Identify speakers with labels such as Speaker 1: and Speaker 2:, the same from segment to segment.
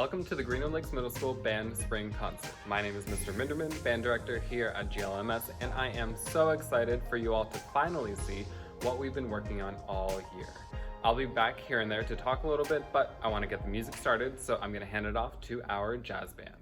Speaker 1: Welcome to the Greenwood Lakes Middle School Band Spring Concert. My name is Mr. Mindermann, band director here at GLMS, and I am so excited for you all to finally see what we've been working on all year. I'll be back here and there to talk a little bit, but I want to get the music started, so I'm going to hand it off to our jazz band.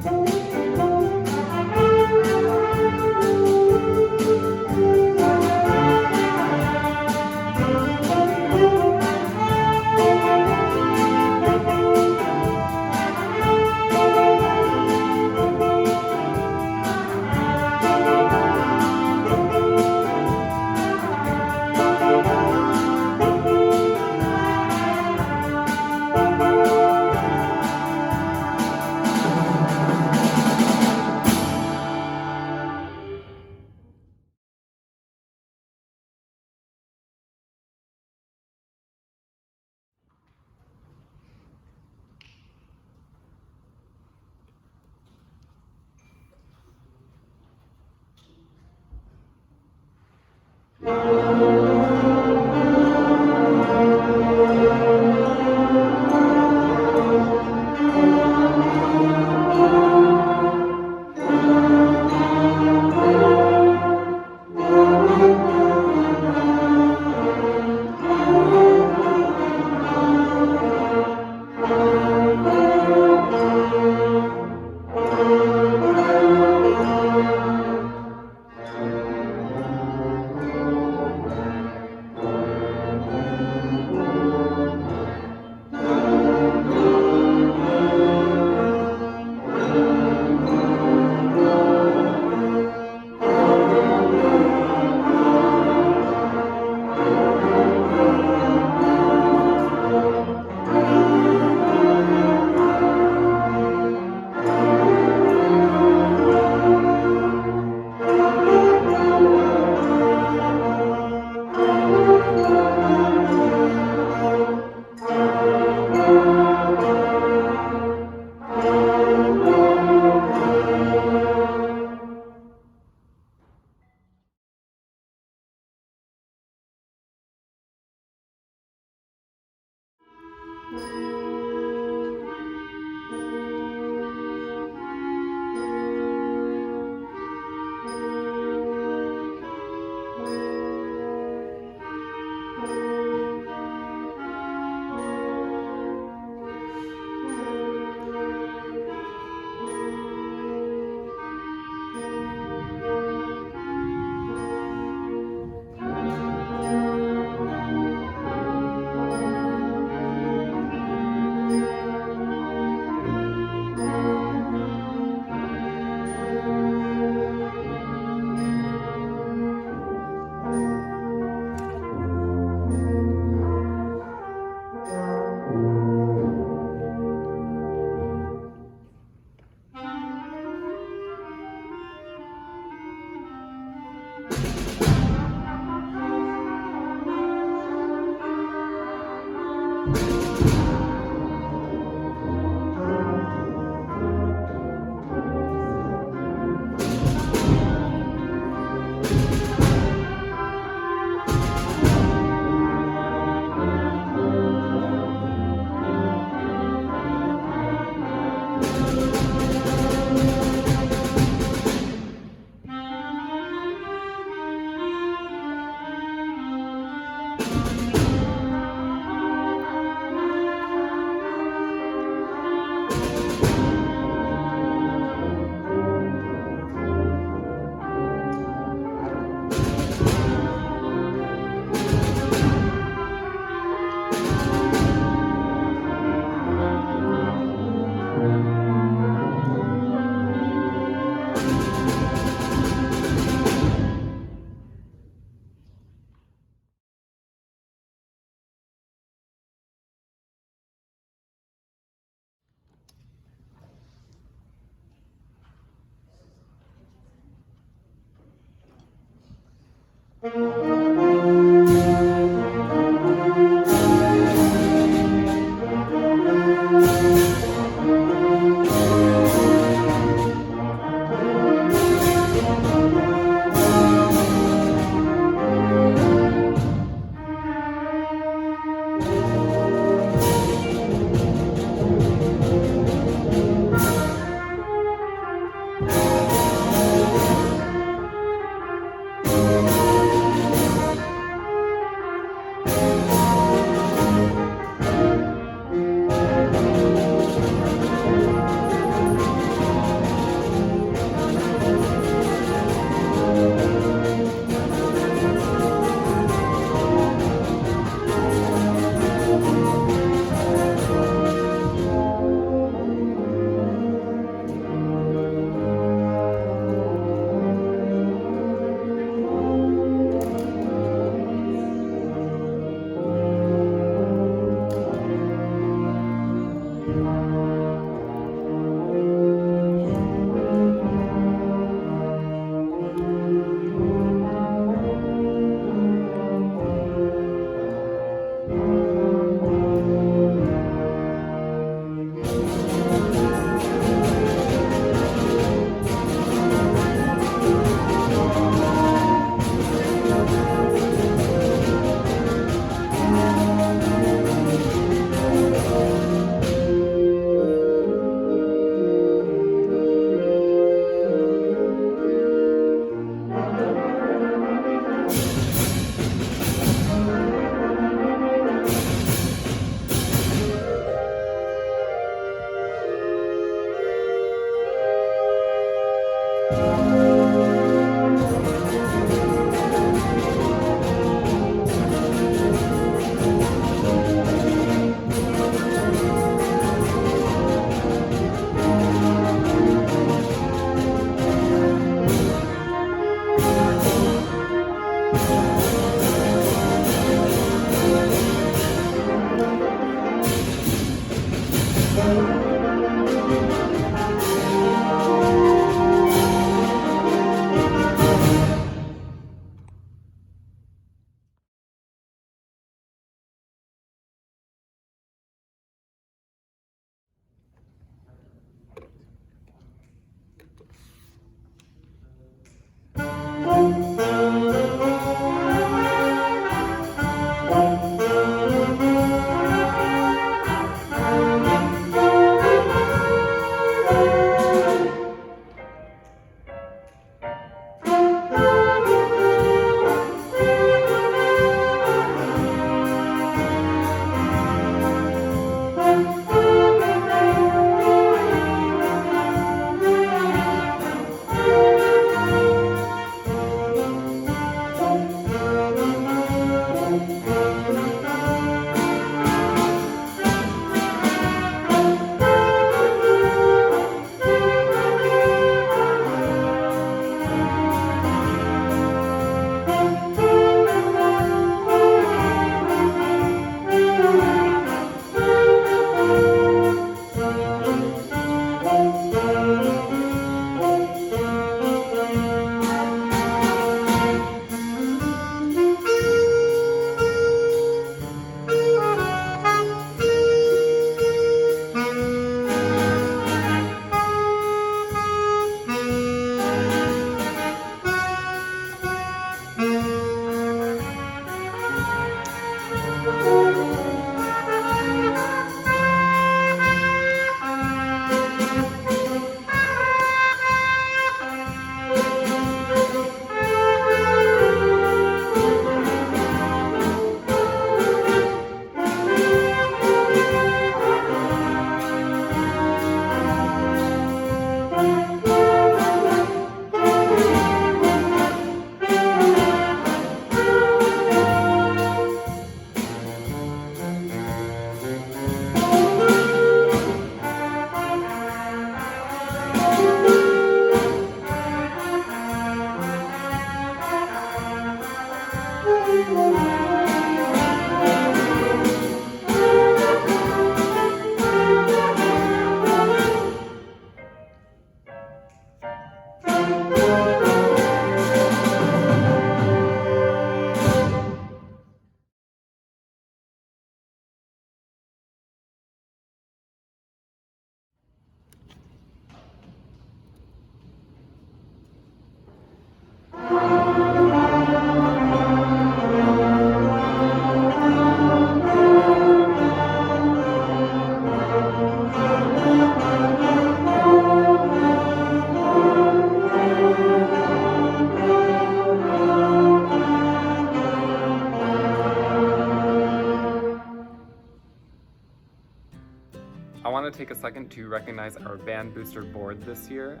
Speaker 1: I want to take a second to recognize our band booster board this year.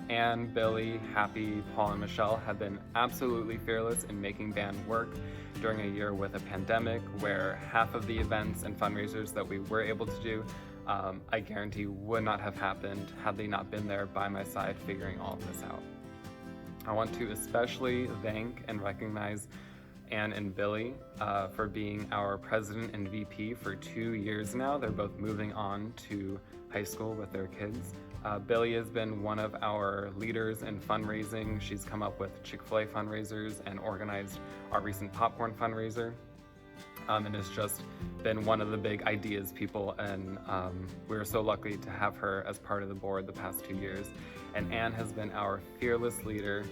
Speaker 1: Anne, Billie, Happy, Paul, and Michelle have been absolutely fearless in making band work during a year with a pandemic where half of the events and fundraisers that we were able to do, I guarantee would not have happened had they not been there by my side figuring all of this out. I want to especially thank and recognize Anne and Billie for being our president and VP for 2 years now. They're both moving on to high school with their kids. Billie has been one of our leaders in fundraising. She's come up with Chick-fil-A fundraisers and organized our recent popcorn fundraiser. And has just been one of the big ideas people, and we're so lucky to have her as part of the board the past 2 years. And Anne has been our fearless leader.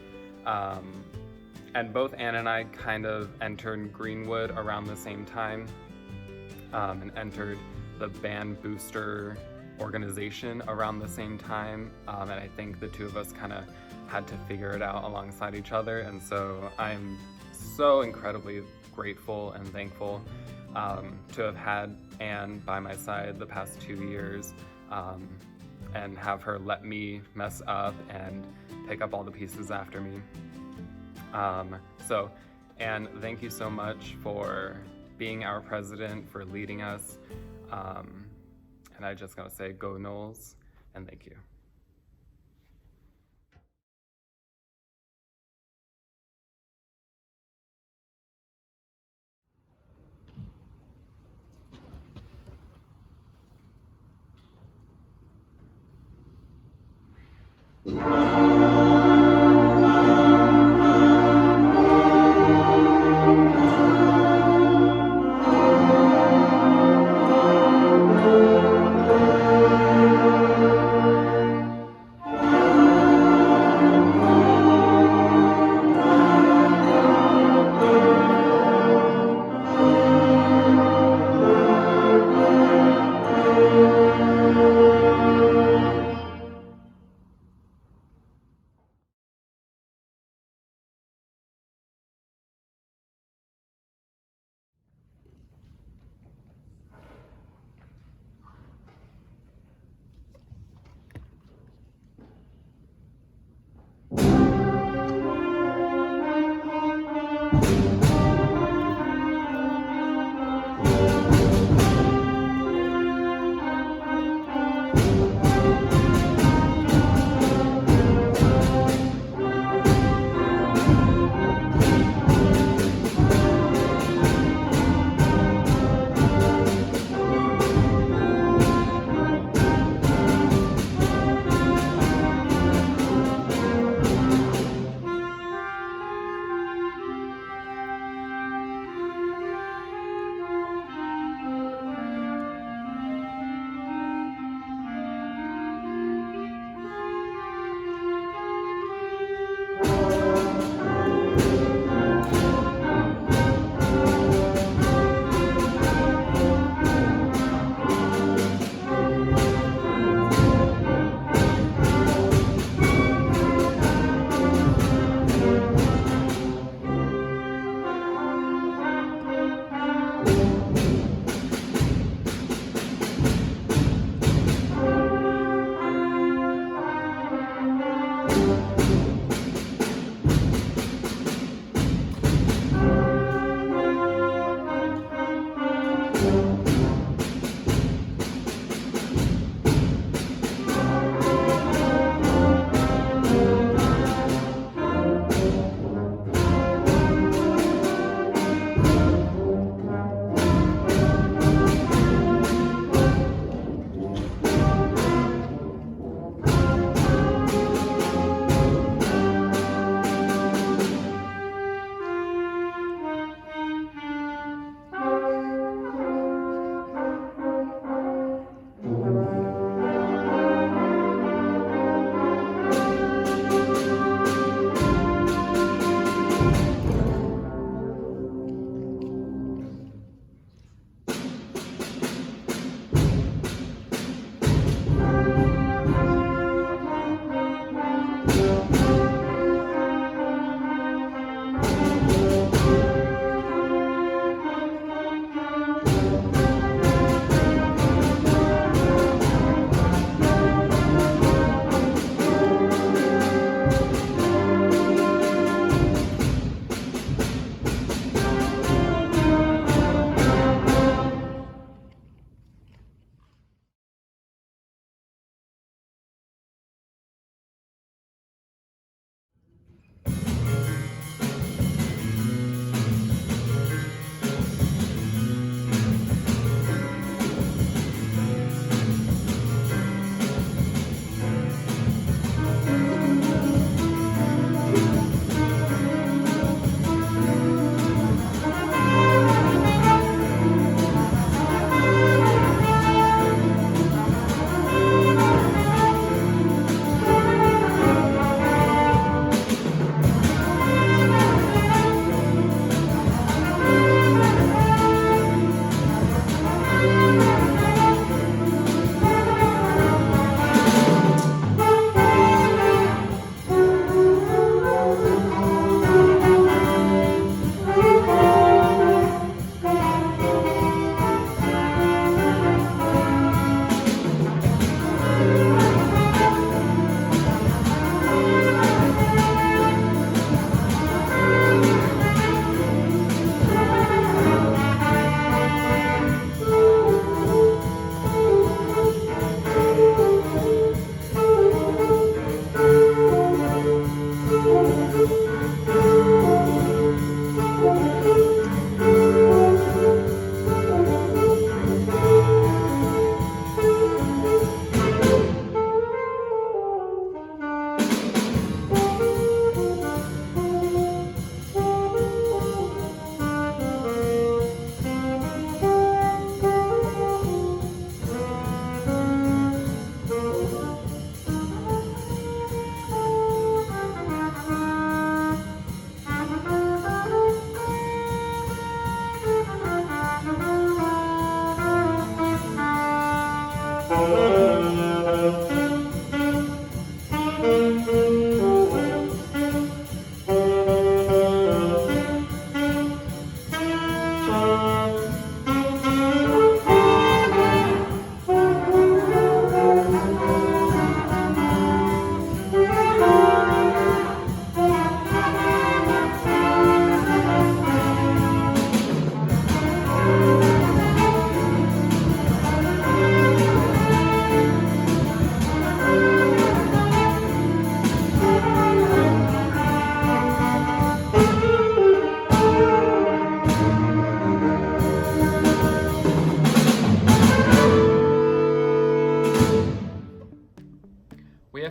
Speaker 1: And both Anne and I kind of entered Greenwood around the same time and entered the band booster organization around the same time. And I think the two of us kind of had to figure it out alongside each other. And so I'm so incredibly grateful and thankful to have had Anne by my side the past 2 years and have her let me mess up and pick up all the pieces after me. So, Anne, thank you so much for being our president, for leading us. And I just gotta say, go Knowles, and thank you.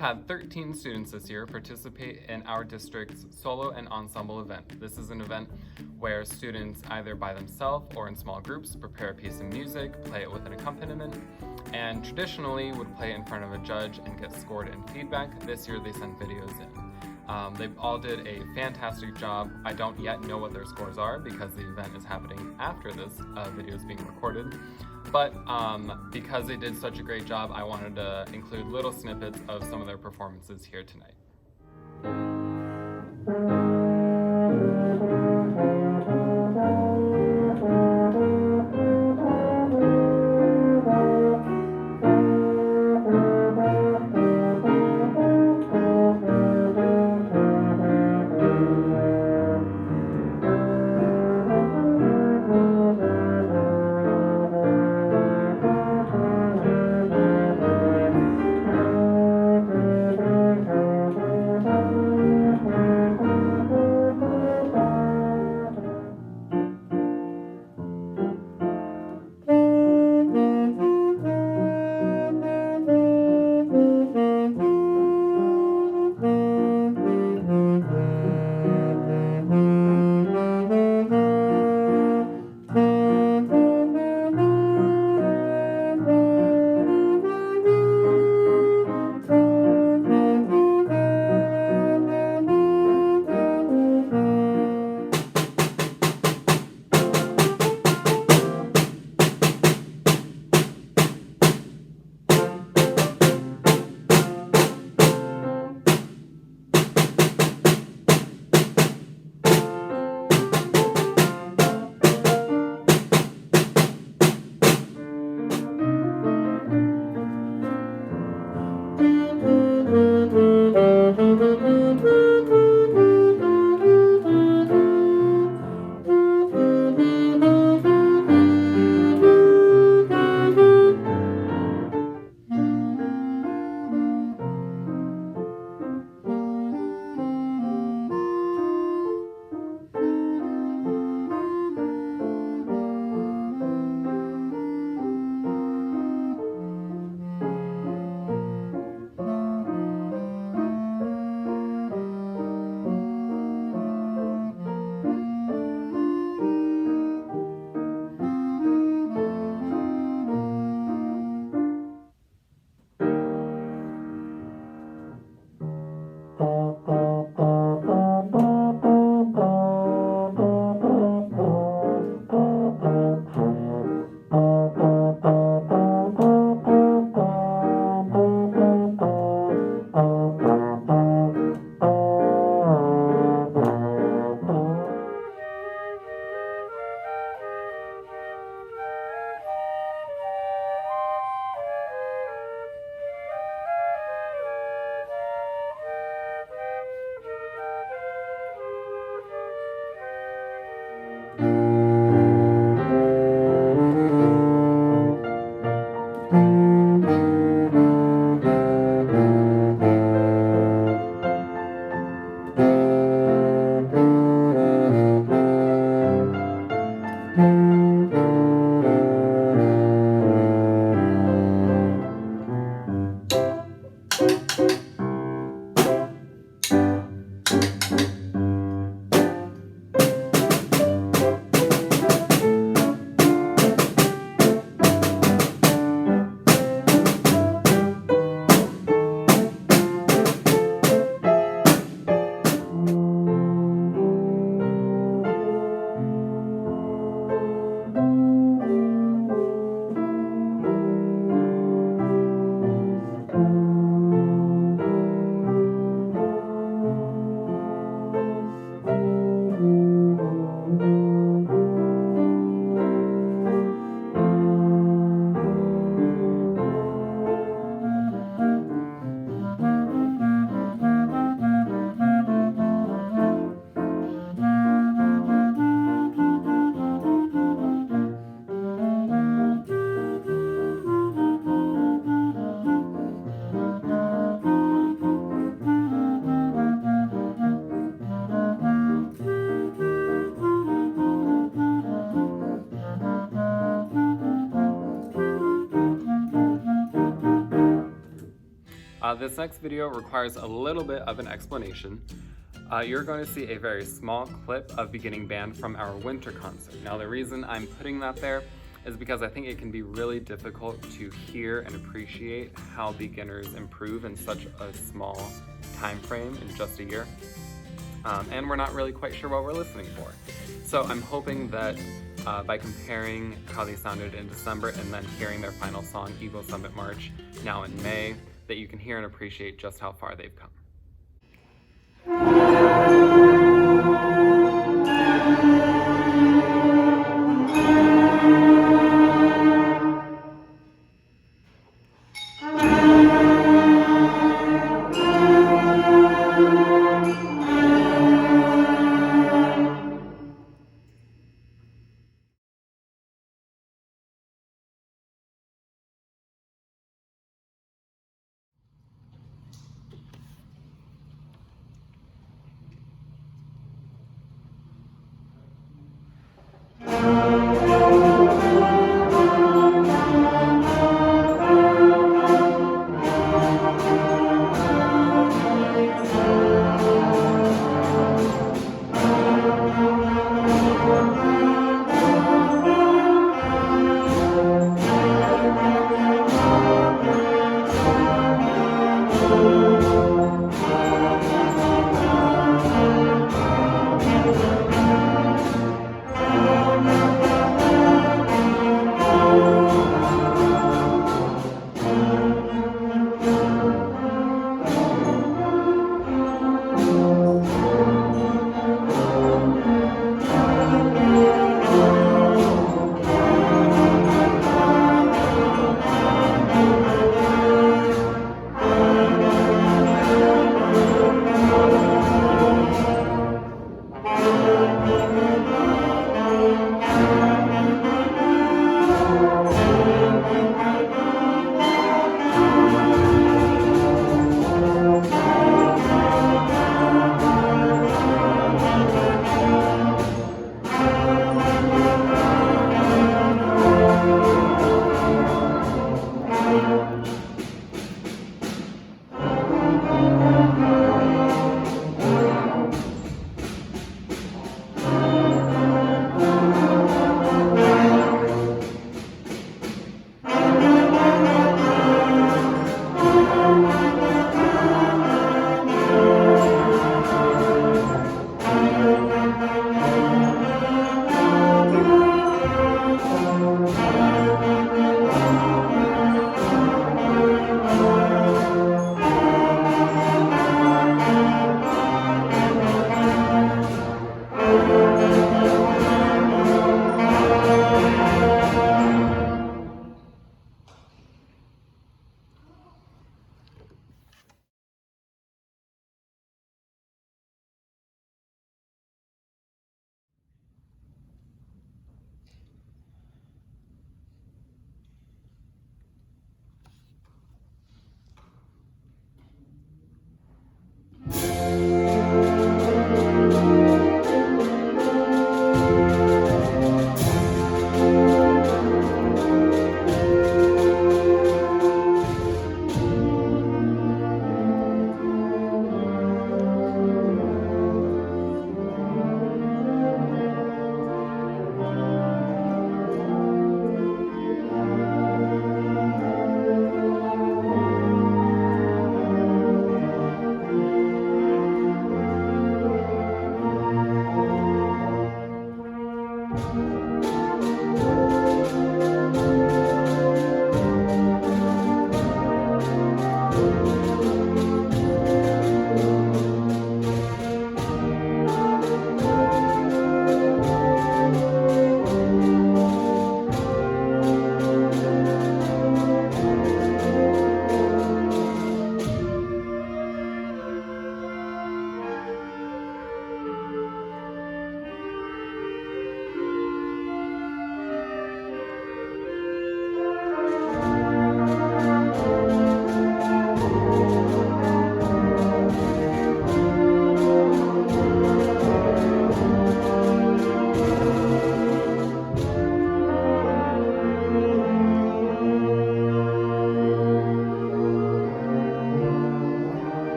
Speaker 1: Had 13 students this year participate in our district's solo and ensemble event. This is an event where students either by themselves or in small groups prepare a piece of music, play it with an accompaniment, and traditionally would play it in front of a judge and get scored and feedback. This year they sent videos in. They all did a fantastic job. I don't yet know what their scores are because the event is happening after this video is being recorded. But because they did such a great job, I wanted to include little snippets of some of their performances here tonight. This next video requires a little bit of an explanation. You're going to see a very small clip of beginning band from our winter concert. Now the reason I'm putting that there is because I think it can be really difficult to hear and appreciate how beginners improve in such a small time frame in just a year. And we're not really quite sure what we're listening for. So I'm hoping that by comparing how they sounded in December and then hearing their final song, Eagle Summit March, now in May, that you can hear and appreciate just how far they've come.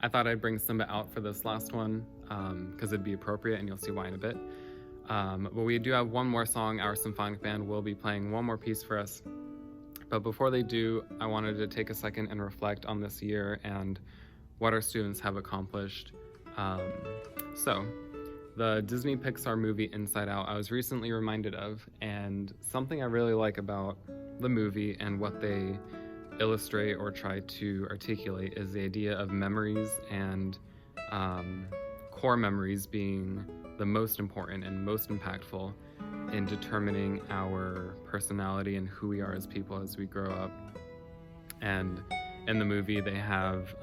Speaker 1: I thought I'd bring Simba out for this last one because it'd be appropriate, and you'll see why in a bit. But we do have one more song. Our symphonic band will be playing one more piece for us. But before they do, I wanted to take a second and reflect on this year and what our students have accomplished. So, the Disney Pixar movie Inside Out, I was recently reminded of, and something I really like about the movie and what they illustrate or try to articulate is the idea of memories and core memories being the most important and most impactful in determining our personality and who we are as people as we grow up. And in the movie, they have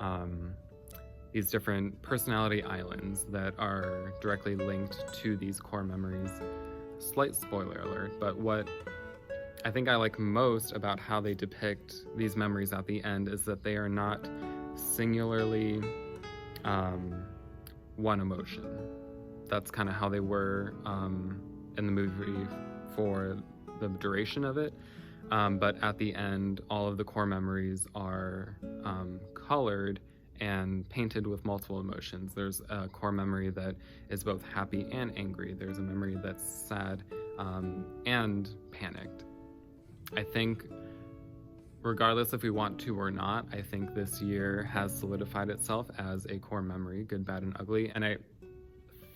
Speaker 1: these different personality islands that are directly linked to these core memories. Slight spoiler alert, but what I think I like most about how they depict these memories at the end is that they are not singularly one emotion. That's kind of how they were in the movie for the duration of it. But at the end, all of the core memories are colored and painted with multiple emotions. There's a core memory that is both happy and angry. There's a memory that's sad and panicked. I think regardless if we want to or not, I think this year has solidified itself as a core memory, good, bad, and ugly. And I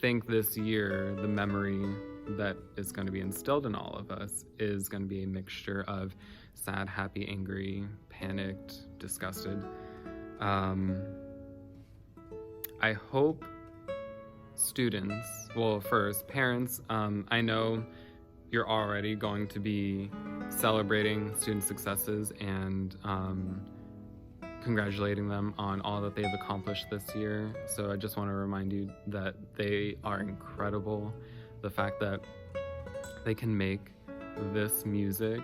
Speaker 1: think this year, the memory that is going to be instilled in all of us is going to be a mixture of sad, happy, angry, panicked, disgusted. I hope students, well, first, parents, I know you're already going to be celebrating student successes and congratulating them on all that they've accomplished this year. So I just want to remind you that they are incredible. The fact that they can make this music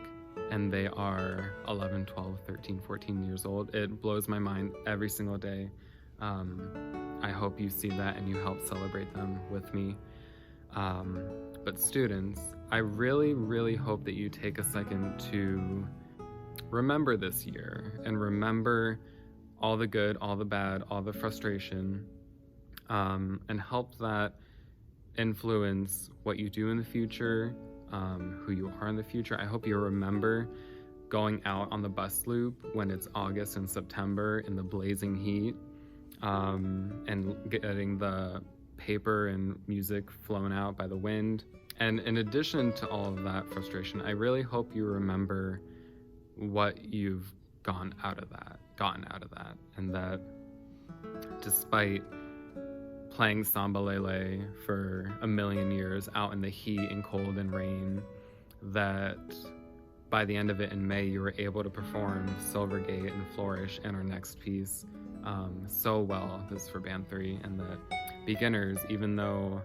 Speaker 1: and they are 11, 12, 13, 14 years old, it blows my mind every single day. I hope you see that and you help celebrate them with me. But students, I really, really hope that you take a second to remember this year and remember all the good, all the bad, all the frustration, and help that influence what you do in the future, who you are in the future. I hope you remember going out on the bus loop when it's August and September in the blazing heat, and getting the paper and music flown out by the wind. And in addition to all of that frustration, I really hope you remember what you've gotten out of that, and that despite playing Samba Lele for a million years out in the heat and cold and rain, that by the end of it in May, you were able to perform Silvergate and Flourish and our next piece so well. This is for Band 3, and that beginners, even though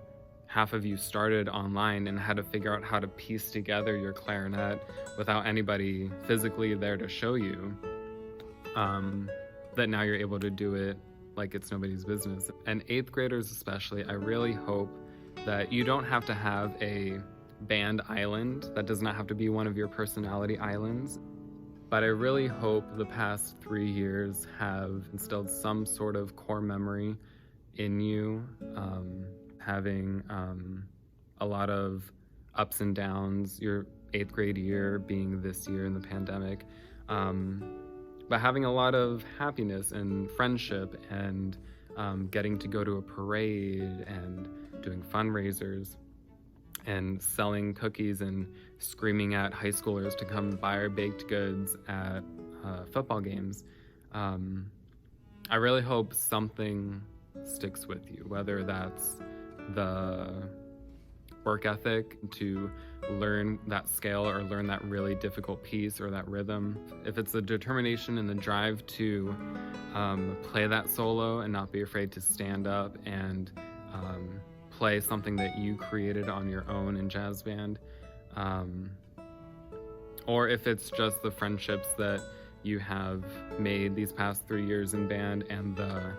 Speaker 1: half of you started online and had to figure out how to piece together your clarinet without anybody physically there to show you, that now you're able to do it like it's nobody's business. And 8th graders especially, I really hope that you don't have to have a band island. That does not have to be one of your personality islands. But I really hope the past 3 years have instilled some sort of core memory in you, having a lot of ups and downs, your 8th grade year being this year in the pandemic, but having a lot of happiness and friendship and getting to go to a parade and doing fundraisers and selling cookies and screaming at high schoolers to come buy our baked goods at football games. I really hope something sticks with you, whether that's the work ethic to learn that scale or learn that really difficult piece or that rhythm. If it's the determination and the drive to play that solo and not be afraid to stand up and play something that you created on your own in jazz band, or if it's just the friendships that you have made these past 3 years in band and the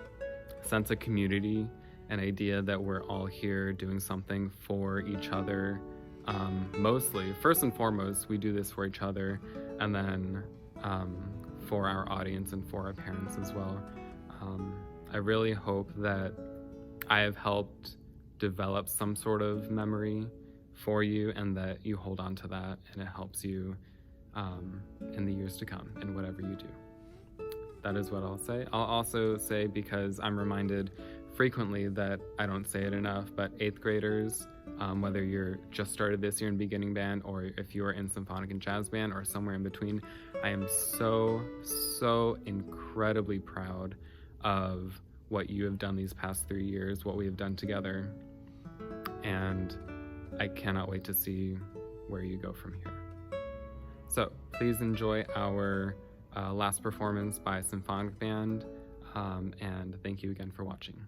Speaker 1: sense of community, an idea that we're all here doing something for each other. Mostly, first and foremost, we do this for each other, and then for our audience and for our parents as well. I really hope that I have helped develop some sort of memory for you, and that you hold on to that, and it helps you in the years to come in whatever you do. That is what I'll say. I'll also say, because I'm reminded frequently that I don't say it enough, but 8th graders, whether you're just started this year in beginning band, or if you are in symphonic and jazz band, or somewhere in between, I am so incredibly proud of what you have done these past 3 years, what we have done together, and I cannot wait to see where you go from here. So please enjoy our last performance by Symphonic Band, and thank you again for watching.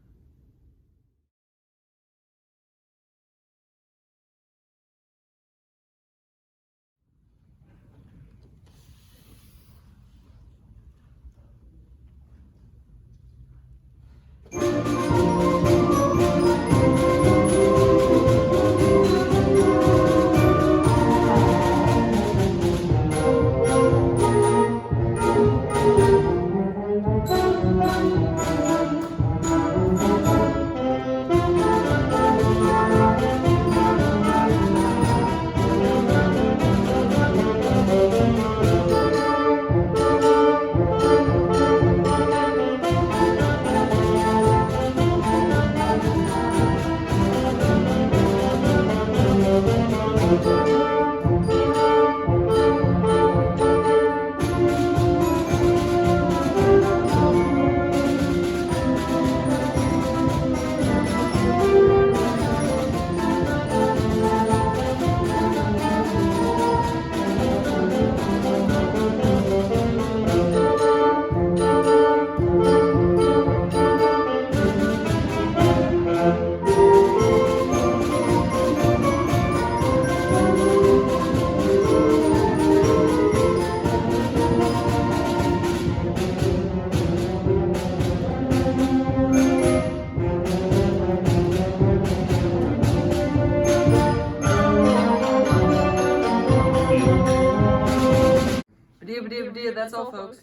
Speaker 2: That's all, folks.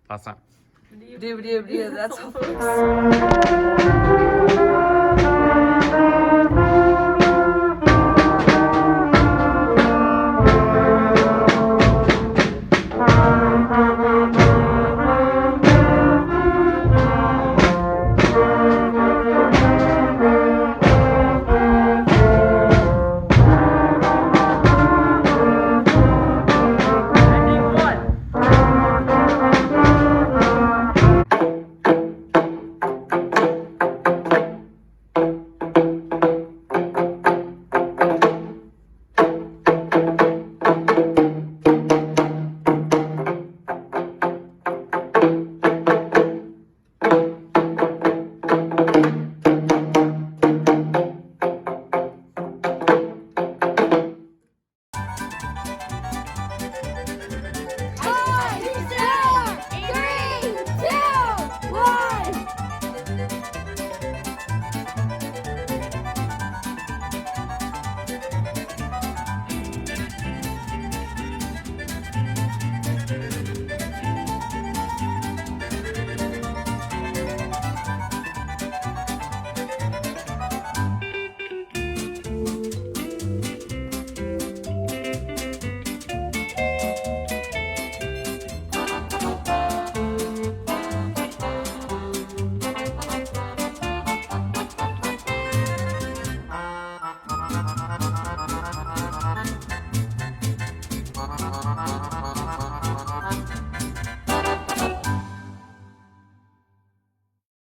Speaker 1: Last time.
Speaker 2: That's all, folks.